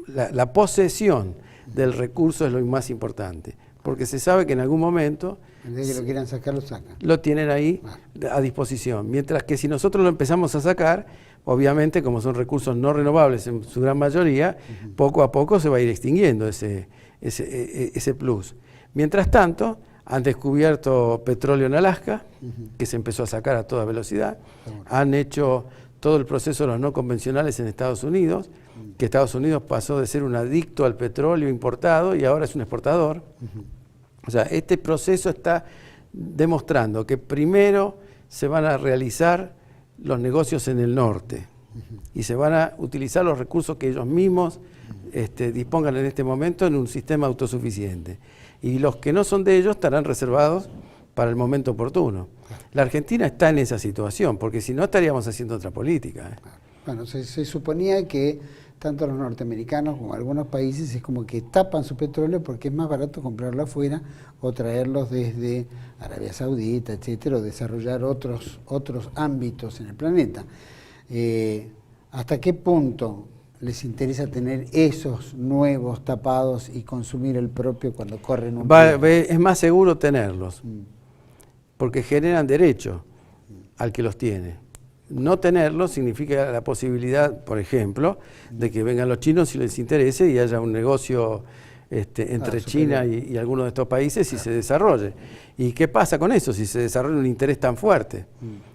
La posesión del recurso es lo más importante, porque se sabe que en algún momento el día que lo quieran sacar, lo sacan. Lo tienen ahí a disposición. Mientras que si nosotros lo empezamos a sacar, obviamente, como son recursos no renovables en su gran mayoría, poco a poco se va a ir extinguiendo ese plus. Mientras tanto, han descubierto petróleo en Alaska, que se empezó a sacar a toda velocidad. Han hecho todo el proceso de los no convencionales en Estados Unidos, que Estados Unidos pasó de ser un adicto al petróleo importado y ahora es un exportador. O sea, este proceso está demostrando que primero se van a realizar los negocios en el norte y se van a utilizar los recursos que ellos mismos dispongan en este momento en un sistema autosuficiente. Y los que no son de ellos estarán reservados para el momento oportuno. La Argentina está en esa situación, porque si no estaríamos haciendo otra política. Bueno, se suponía que tanto los norteamericanos como algunos países es como que tapan su petróleo porque es más barato comprarlo afuera o traerlos desde Arabia Saudita, etcétera, o desarrollar otros ámbitos en el planeta. ¿Hasta qué punto les interesa tener esos nuevos tapados y consumir el propio cuando corren un riesgo? Es más seguro tenerlos, porque generan derecho al que los tiene. No tenerlos significa la posibilidad, por ejemplo, de que vengan los chinos y les interese y haya un negocio entre China y algunos de estos países y se desarrolle. ¿Y qué pasa con eso si se desarrolla un interés tan fuerte?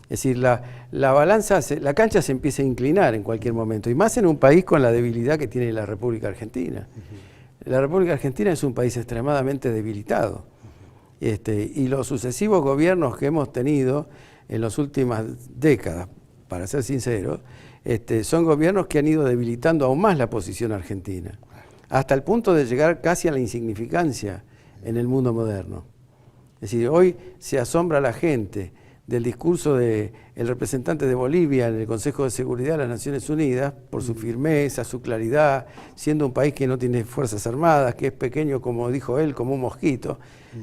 Es decir, la balanza, la cancha se empieza a inclinar en cualquier momento, y más en un país con la debilidad que tiene la República Argentina. La República Argentina es un país extremadamente debilitado. Y los sucesivos gobiernos que hemos tenido en las últimas décadas, para ser sinceros, son gobiernos que han ido debilitando aún más la posición argentina, hasta el punto de llegar casi a la insignificancia en el mundo moderno. Es decir, hoy se asombra la gente del discurso del representante de Bolivia en el Consejo de Seguridad de las Naciones Unidas, por su firmeza, su claridad, siendo un país que no tiene fuerzas armadas, que es pequeño, como dijo él, como un mosquito,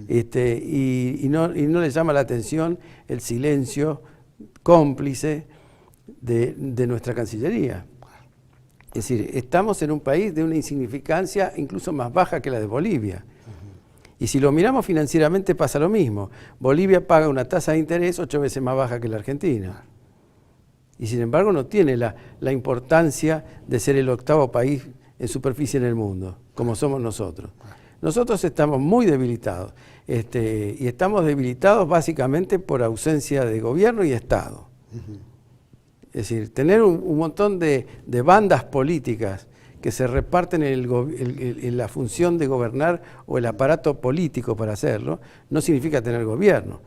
y no le llama la atención el silencio cómplice de nuestra Cancillería. Es decir, estamos en un país de una insignificancia incluso más baja que la de Bolivia. Y si lo miramos financieramente pasa lo mismo. Bolivia paga una tasa de interés 8 veces más baja que la Argentina. Y sin embargo no tiene la importancia de ser el 8º país en superficie en el mundo, como somos nosotros. Nosotros estamos muy debilitados. Y estamos debilitados básicamente por ausencia de gobierno y Estado. Es decir, tener un montón de bandas políticas que se reparten en la función de gobernar o el aparato político para hacerlo, no significa tener gobierno.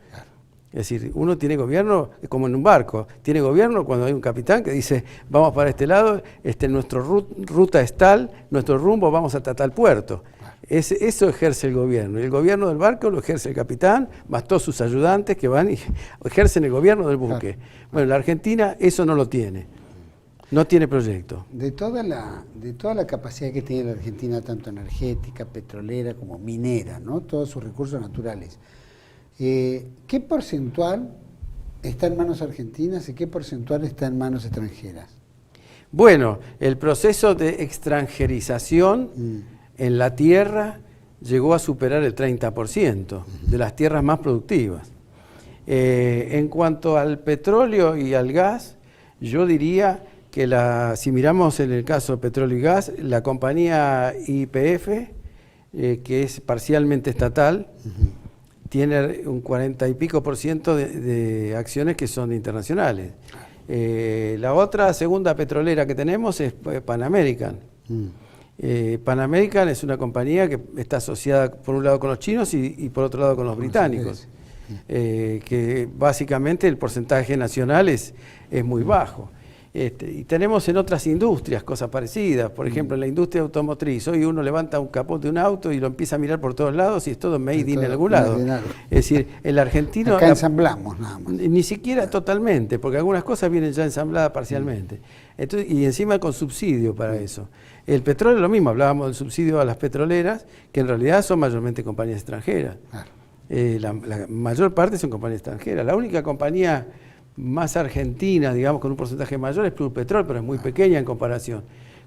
Es decir, uno tiene gobierno como en un barco, tiene gobierno cuando hay un capitán que dice vamos para este lado, nuestra ruta es tal, nuestro rumbo vamos hasta tal puerto. Eso ejerce el gobierno. Y el gobierno del barco lo ejerce el capitán, más todos sus ayudantes que van y ejercen el gobierno del buque. Bueno, la Argentina eso no lo tiene. No tiene proyecto. De toda la capacidad que tiene la Argentina, tanto energética, petrolera como minera, ¿no? Todos sus recursos naturales, ¿qué porcentual está en manos argentinas y qué porcentual está en manos extranjeras? Bueno, el proceso de extranjerización en la tierra llegó a superar el 30% de las tierras más productivas. En cuanto al petróleo y al gas, yo diría que si miramos en el caso de petróleo y gas, la compañía YPF, que es parcialmente estatal, tiene un 40 y pico % de acciones que son internacionales. La otra segunda petrolera que tenemos es Pan American. Pan American es una compañía que está asociada por un lado con los chinos y por otro lado con los británicos, que básicamente el porcentaje nacional es muy bajo. Y tenemos en otras industrias cosas parecidas. Por ejemplo, en la industria automotriz, hoy uno levanta un capó de un auto y lo empieza a mirar por todos lados y es todo made in algún lado. Es decir, el argentino... Acá ensamblamos nada más. Ni siquiera totalmente, porque algunas cosas vienen ya ensambladas parcialmente. Entonces, y encima con subsidio para eso. El petróleo es lo mismo, hablábamos del subsidio a las petroleras, que en realidad son mayormente compañías extranjeras. Claro. La mayor parte son compañías extranjeras. La única compañía más argentina, digamos, con un porcentaje mayor es Plurpetrol, pero es muy pequeña en comparación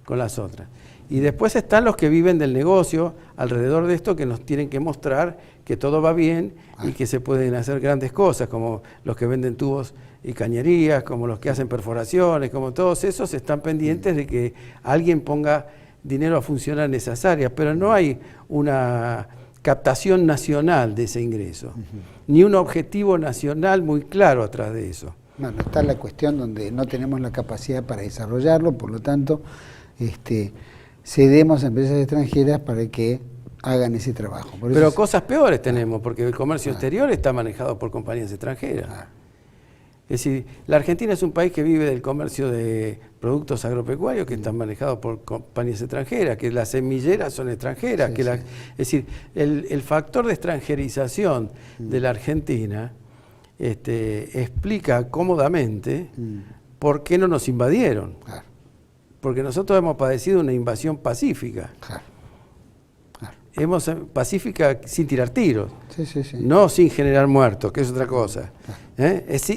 con las otras. Y después están los que viven del negocio alrededor de esto, que nos tienen que mostrar que todo va bien y que se pueden hacer grandes cosas, como los que venden tubos y cañerías, como los que hacen perforaciones, como todos esos están pendientes de que alguien ponga dinero a funcionar en esas áreas, pero no hay una captación nacional de ese ingreso, ni un objetivo nacional muy claro atrás de eso. Bueno, está la cuestión donde no tenemos la capacidad para desarrollarlo, por lo tanto, cedemos a empresas extranjeras para que hagan ese trabajo. Pero cosas peores tenemos, porque el comercio exterior está manejado por compañías extranjeras. Es decir, la Argentina es un país que vive del comercio de productos agropecuarios que están manejados por compañías extranjeras, que las semilleras son extranjeras. Sí, sí. Es decir, el factor de extranjerización de la Argentina explica cómodamente por qué no nos invadieron. Claro. Porque nosotros hemos padecido una invasión pacífica. Claro. Pacífica sin tirar tiros, Sí. no sin generar muertos, que es otra cosa.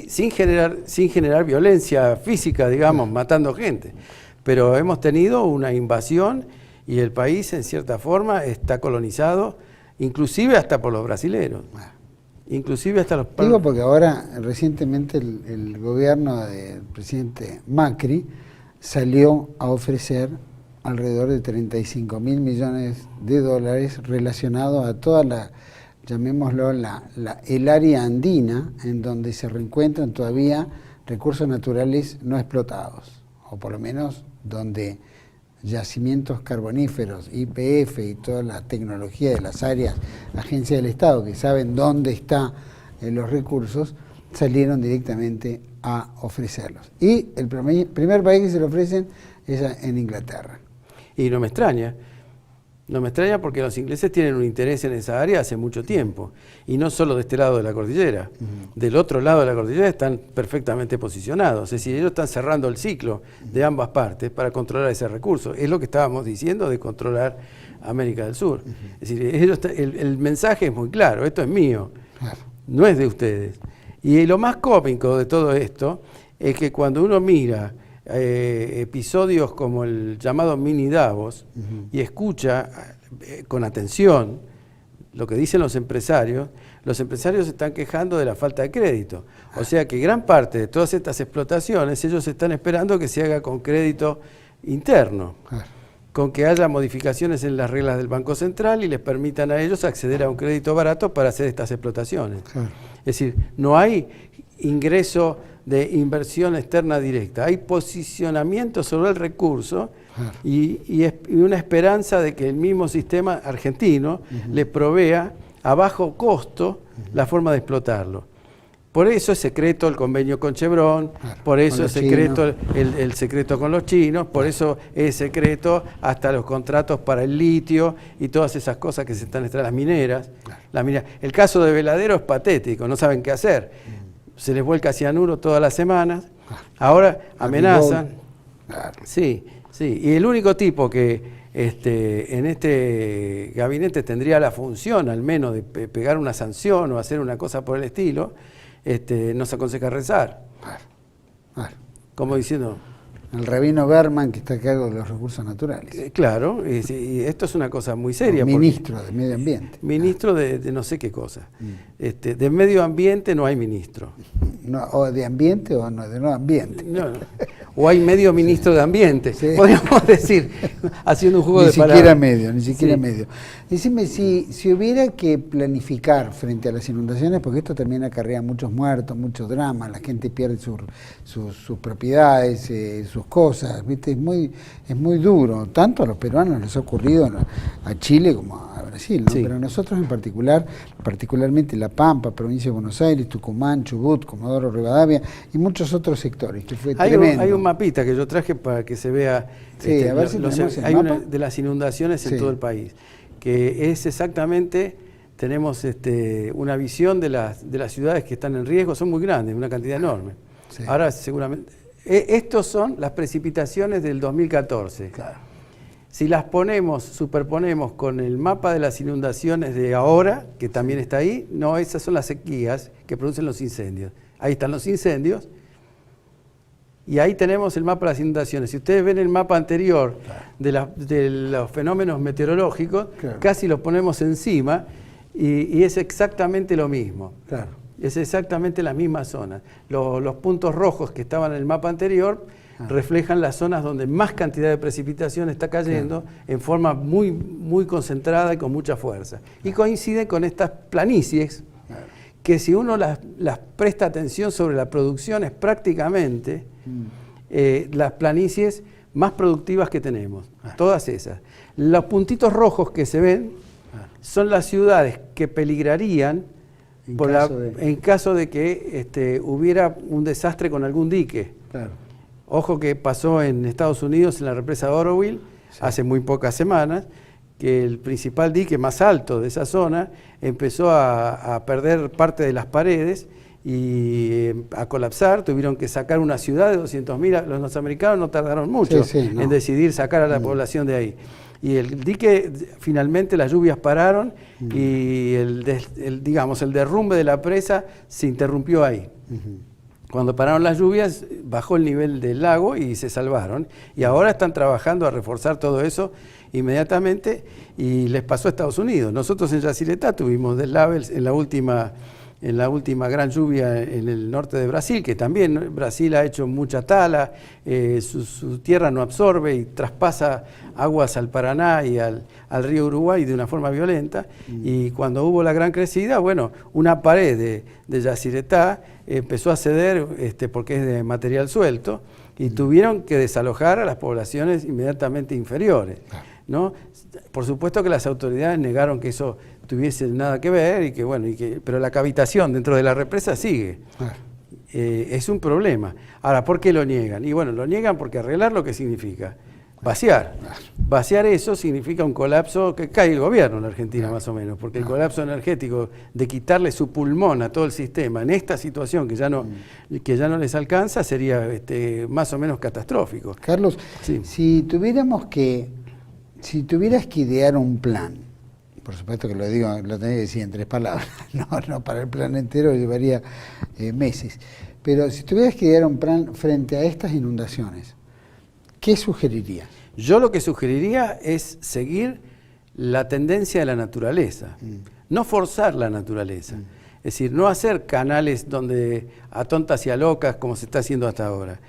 Sin generar violencia física, digamos, matando gente. Pero hemos tenido una invasión y el país, en cierta forma, está colonizado, inclusive hasta por los brasileros. Inclusive hasta los... Digo porque ahora, recientemente, el gobierno del presidente Macri salió a ofrecer alrededor de 35.000 millones de dólares relacionados a toda la, llamémoslo, el área andina, en donde se reencuentran todavía recursos naturales no explotados, o por lo menos donde yacimientos carboníferos, YPF y toda la tecnología de las áreas, agencias del Estado que saben dónde están los recursos, salieron directamente a ofrecerlos. Y el primer país que se lo ofrecen es en Inglaterra. Y no me extraña porque los ingleses tienen un interés en esa área hace mucho tiempo, y no solo de este lado de la cordillera, del otro lado de la cordillera están perfectamente posicionados, es decir, ellos están cerrando el ciclo de ambas partes para controlar ese recurso, es lo que estábamos diciendo de controlar América del Sur. Es decir, el mensaje es muy claro, esto es mío, no es de ustedes. Y lo más cómico de todo esto es que cuando uno mira episodios como el llamado mini Davos y escucha con atención lo que dicen los empresarios se están quejando de la falta de crédito. O sea que gran parte de todas estas explotaciones ellos están esperando que se haga con crédito interno, con que haya modificaciones en las reglas del Banco Central y les permitan a ellos acceder a un crédito barato para hacer estas explotaciones. Es decir, no hay ingreso de inversión externa directa, hay posicionamiento sobre el recurso y una esperanza de que el mismo sistema argentino le provea a bajo costo la forma de explotarlo. Por eso es secreto el convenio con Chevron, por eso es secreto el secreto con los chinos, por eso es secreto hasta los contratos para el litio y todas esas cosas que se están las mineras. El caso de Veladero es patético, no saben qué hacer. Se les vuelca cianuro todas las semanas, ahora amenazan. Sí. Y el único tipo que en este gabinete tendría la función, al menos, de pegar una sanción o hacer una cosa por el estilo, nos aconseja rezar. Como diciendo... El rabino Berman, que está a cargo de los recursos naturales. Claro, y esto es una cosa muy seria. Ministro de Medio Ambiente. Ministro de no sé qué cosa. De Medio Ambiente no hay ministro. No, o de Ambiente o no, de no Ambiente. No. O hay medio ministro de Ambiente, podríamos decir, haciendo un juego de palabras. Ni siquiera medio. Decime, si hubiera que planificar frente a las inundaciones, porque esto también acarrea muchos muertos, muchos dramas, la gente pierde sus propiedades, sus cosas, ¿viste? Es muy duro, tanto a los peruanos les ha ocurrido a Chile como a Brasil, ¿no? Sí. Pero nosotros en particular, particularmente La Pampa, provincia de Buenos Aires, Tucumán, Chubut, Comodoro Rivadavia y muchos otros sectores, que fue tremendo. Hay un mapita que yo traje para que se vea Sí, a ver si tenemos el hay mapa. de las inundaciones Sí. en todo el país, que es exactamente, tenemos una visión de las ciudades que están en riesgo, son muy grandes, una cantidad enorme. Sí. Ahora seguramente, estos son las precipitaciones del 2014. Claro. Si las superponemos con el mapa de las inundaciones de ahora, que también está ahí, no, esas son las sequías que producen los incendios. Ahí están los incendios y ahí tenemos el mapa de las inundaciones. Si ustedes ven el mapa anterior de los fenómenos meteorológicos, Claro. casi los ponemos encima y es exactamente lo mismo. Claro. Es exactamente la misma zona. Los puntos rojos que estaban en el mapa anterior reflejan las zonas donde más cantidad de precipitación está cayendo en forma muy, muy concentrada y con mucha fuerza. Y coincide con estas planicies que si uno las presta atención sobre la producción es prácticamente las planicies más productivas que tenemos, todas esas. Los puntitos rojos que se ven son las ciudades que peligrarían en caso de que hubiera un desastre con algún dique. Claro. Ojo que pasó en Estados Unidos, en la represa de Oroville, hace muy pocas semanas, que el principal dique más alto de esa zona empezó a perder parte de las paredes y a colapsar. Tuvieron que sacar una ciudad de 200.000. Los norteamericanos no tardaron mucho en decidir sacar a la población de ahí. Y el dique, finalmente las lluvias pararon y el derrumbe de la presa se interrumpió ahí. Cuando pararon las lluvias, bajó el nivel del lago y se salvaron. Y ahora están trabajando a reforzar todo eso inmediatamente y les pasó a Estados Unidos. Nosotros en Yacyretá tuvimos deslaves en la última gran lluvia en el norte de Brasil, que también Brasil ha hecho mucha tala, su tierra no absorbe y traspasa aguas al Paraná y al río Uruguay de una forma violenta. Y cuando hubo la gran crecida, bueno, una pared de Yacyretá empezó a ceder porque es de material suelto y tuvieron que desalojar a las poblaciones inmediatamente inferiores, ¿no? Por supuesto que las autoridades negaron que eso tuviese nada que ver, pero la cavitación dentro de la represa sigue. Es un problema. Ahora, ¿por qué lo niegan? Y bueno, lo niegan porque arreglar lo que significa vaciar. Vaciar eso significa un colapso, que cae el gobierno en la Argentina más o menos, porque el colapso energético de quitarle su pulmón a todo el sistema en esta situación que ya no les alcanza sería más o menos catastrófico. Carlos, Sí. si tuvieras que idear un plan, por supuesto que lo tenés que decir en 3 palabras, no para el plan entero llevaría meses, pero si tuvieras que idear un plan frente a estas inundaciones, ¿qué sugerirías? Yo lo que sugeriría es seguir la tendencia de la naturaleza, no forzar la naturaleza. Es decir, no hacer canales donde a tontas y a locas como se está haciendo hasta ahora.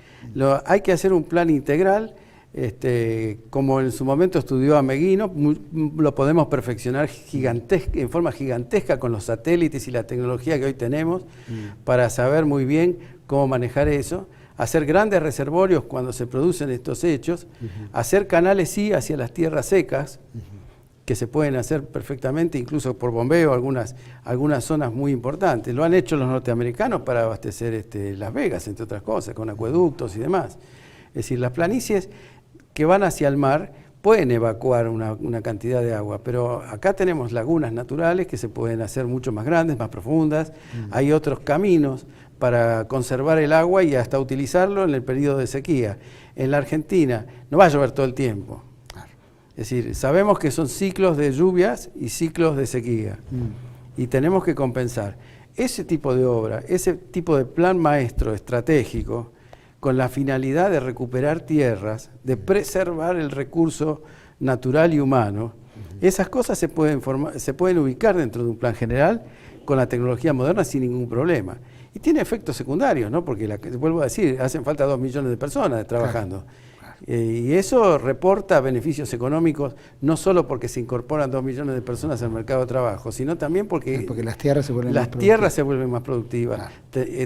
Hay que hacer un plan integral, como en su momento estudió Ameguino, lo podemos perfeccionar en forma gigantesca con los satélites y la tecnología que hoy tenemos para saber muy bien cómo manejar eso. Hacer grandes reservorios cuando se producen estos hechos, hacer canales sí hacia las tierras secas, que se pueden hacer perfectamente, incluso por bombeo, algunas zonas muy importantes. Lo han hecho los norteamericanos para abastecer Las Vegas, entre otras cosas, con acueductos y demás. Es decir, las planicies que van hacia el mar pueden evacuar una cantidad de agua, pero acá tenemos lagunas naturales que se pueden hacer mucho más grandes, más profundas. Hay otros caminos para conservar el agua y hasta utilizarlo en el periodo de sequía. En la Argentina no va a llover todo el tiempo. Es decir, sabemos que son ciclos de lluvias y ciclos de sequía. Y tenemos que compensar. Ese tipo de obra, ese tipo de plan maestro estratégico, con la finalidad de recuperar tierras, de preservar el recurso natural y humano, esas cosas se pueden ubicar dentro de un plan general con la tecnología moderna sin ningún problema. Y tiene efectos secundarios, ¿no? Porque, vuelvo a decir, hacen falta 2 millones de personas trabajando. Y eso reporta beneficios económicos, no solo porque se incorporan 2 millones de personas al mercado de trabajo, sino también porque las tierras se vuelven más productivas.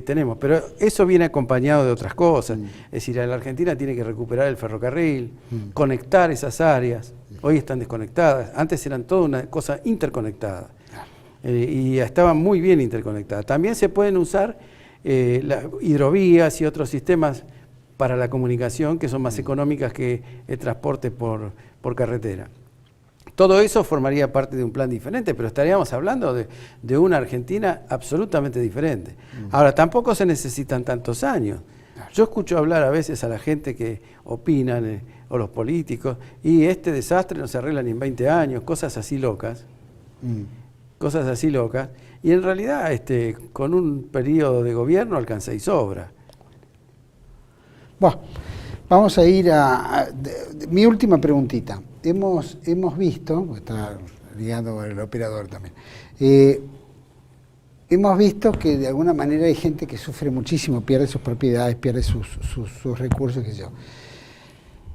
Tenemos, pero eso viene acompañado de otras cosas. Es decir, la Argentina tiene que recuperar el ferrocarril, conectar esas áreas, hoy están desconectadas. Antes eran toda una cosa interconectada. Y estaban muy bien interconectadas. También se pueden usar las hidrovías y otros sistemas para la comunicación que son más económicas que el transporte por carretera. Todo eso formaría parte de un plan diferente, pero estaríamos hablando de una Argentina absolutamente diferente. Ahora, tampoco se necesitan tantos años. Yo escucho hablar a veces a la gente que opinan, o los políticos, y este desastre no se arregla ni en 20 años, cosas así locas. Cosas así locas. Y en realidad, con un periodo de gobierno alcanza y sobra. Bueno, vamos a ir mi última preguntita. Hemos visto, está ligado el operador también, hemos visto que de alguna manera hay gente que sufre muchísimo, pierde sus propiedades, pierde sus recursos, qué sé yo.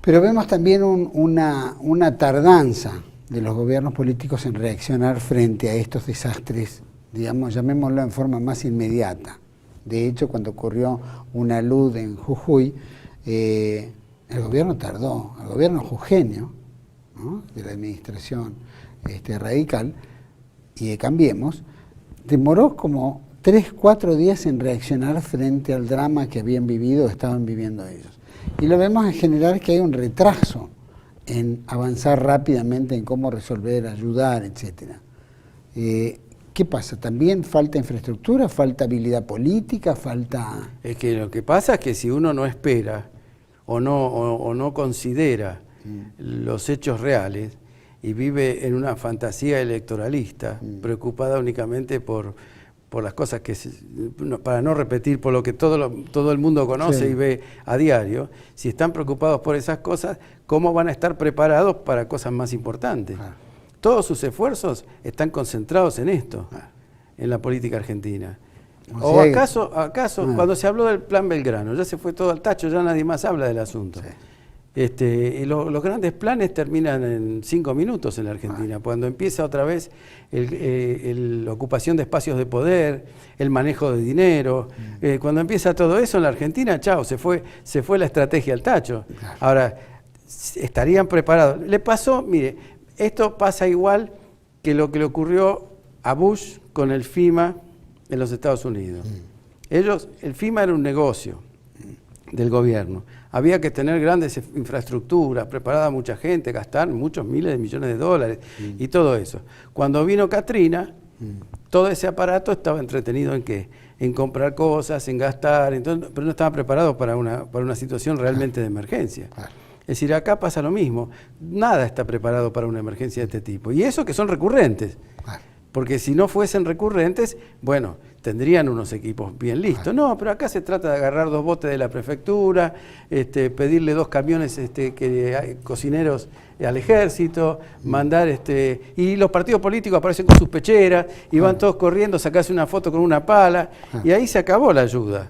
Pero vemos también una tardanza de los gobiernos políticos en reaccionar frente a estos desastres, digamos, llamémoslo en forma más inmediata. De hecho, cuando ocurrió una luz en Jujuy, el gobierno tardó, el gobierno jujeño, ¿no?, de la administración radical y de Cambiemos, demoró como 3-4 días en reaccionar frente al drama que habían vivido o estaban viviendo ellos. Y lo vemos en general que hay un retraso en avanzar rápidamente en cómo resolver, ayudar, etc. ¿Qué pasa? ¿También falta infraestructura, falta habilidad política, falta...? Es que lo que pasa es que si uno no espera o no considera los hechos reales y vive en una fantasía electoralista, preocupada únicamente por las cosas que, para no repetir por lo que todo el mundo conoce, sí, y ve a diario, si están preocupados por esas cosas, ¿cómo van a estar preparados para cosas más importantes? Todos sus esfuerzos están concentrados en esto, en la política argentina. ¿O acaso cuando se habló del Plan Belgrano, ya se fue todo al tacho, ya nadie más habla del asunto? Sí. Y los grandes planes terminan en 5 minutos en la Argentina, cuando empieza otra vez la ocupación de espacios de poder, el manejo de dinero, cuando empieza todo eso en la Argentina, chao, se fue la estrategia al tacho. Ahora, estarían preparados. Le pasó, mire, esto pasa igual que lo que le ocurrió a Bush con el FEMA en los Estados Unidos. El FEMA era un negocio del gobierno. Había que tener grandes infraestructuras, preparar a mucha gente, gastar muchos miles de millones de dólares y todo eso. Cuando vino Katrina, todo ese aparato estaba entretenido en ¿qué? En comprar cosas, en gastar, pero no estaba preparado para una situación realmente de emergencia. Es decir, acá pasa lo mismo. Nada está preparado para una emergencia de este tipo. Y eso que son recurrentes. Porque si no fuesen recurrentes, bueno, tendrían unos equipos bien listos. No, pero acá se trata de agarrar 2 botes de la prefectura, pedirle 2 camiones cocineros al ejército, mandar, y los partidos políticos aparecen con sus pecheras y van todos corriendo a sacarse una foto con una pala, y ahí se acabó la ayuda.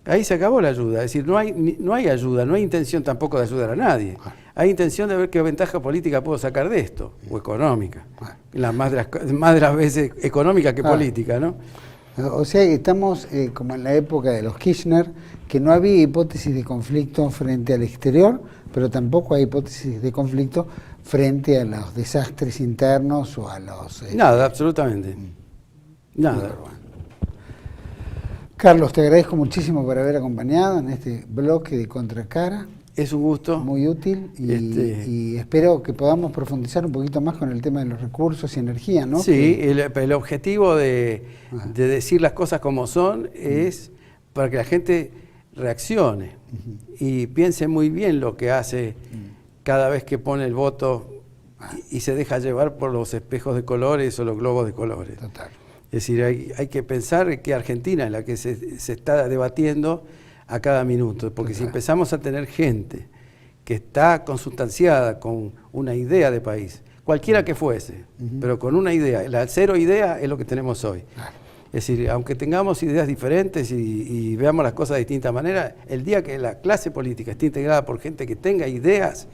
Ahí se acabó la ayuda, es decir, no hay ayuda, no hay intención tampoco de ayudar a nadie. Hay intención de ver qué ventaja política puedo sacar de esto, o económica. Más de las veces económica que política, ¿no? O sea que estamos como en la época de los Kirchner, que no había hipótesis de conflicto frente al exterior, pero tampoco hay hipótesis de conflicto frente a los desastres internos o a los... Nada, absolutamente. Nada. Carlos, te agradezco muchísimo por haber acompañado en este bloque de Contracara. Es un gusto. Muy útil y espero que podamos profundizar un poquito más con el tema de los recursos y energía, ¿no? Sí, el objetivo de decir las cosas como son es para que la gente reaccione y piense muy bien lo que hace cada vez que pone el voto y se deja llevar por los espejos de colores o los globos de colores. Total. Es decir, hay que pensar que Argentina es la que se está debatiendo a cada minuto, porque si empezamos a tener gente que está consustanciada con una idea de país, cualquiera que fuese, pero con una idea, la 0 idea es lo que tenemos hoy. Es decir, aunque tengamos ideas diferentes y veamos las cosas de distinta manera, el día que la clase política esté integrada por gente que tenga ideas,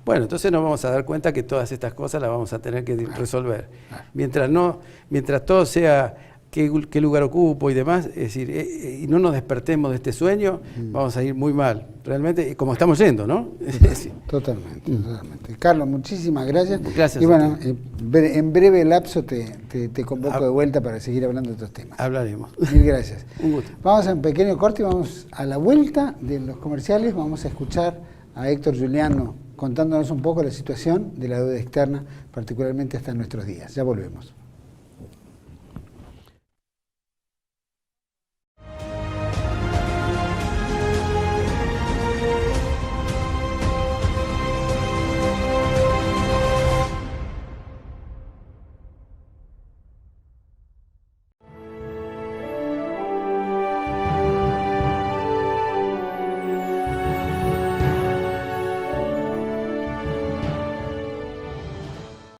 bueno, entonces nos vamos a dar cuenta que todas estas cosas las vamos a tener que resolver. Mientras todo sea qué lugar ocupo y demás, es decir, y no nos despertemos de este sueño, vamos a ir muy mal, realmente, como estamos yendo, ¿no? Totalmente. Carlos, muchísimas gracias. Gracias. Y bueno, en breve lapso te convoco de vuelta para seguir hablando de estos temas. Hablaremos. Mil gracias. Un gusto. Vamos a un pequeño corte y vamos a la vuelta de los comerciales, vamos a escuchar a Héctor Giuliano contándonos un poco la situación de la deuda externa, particularmente hasta nuestros días. Ya volvemos.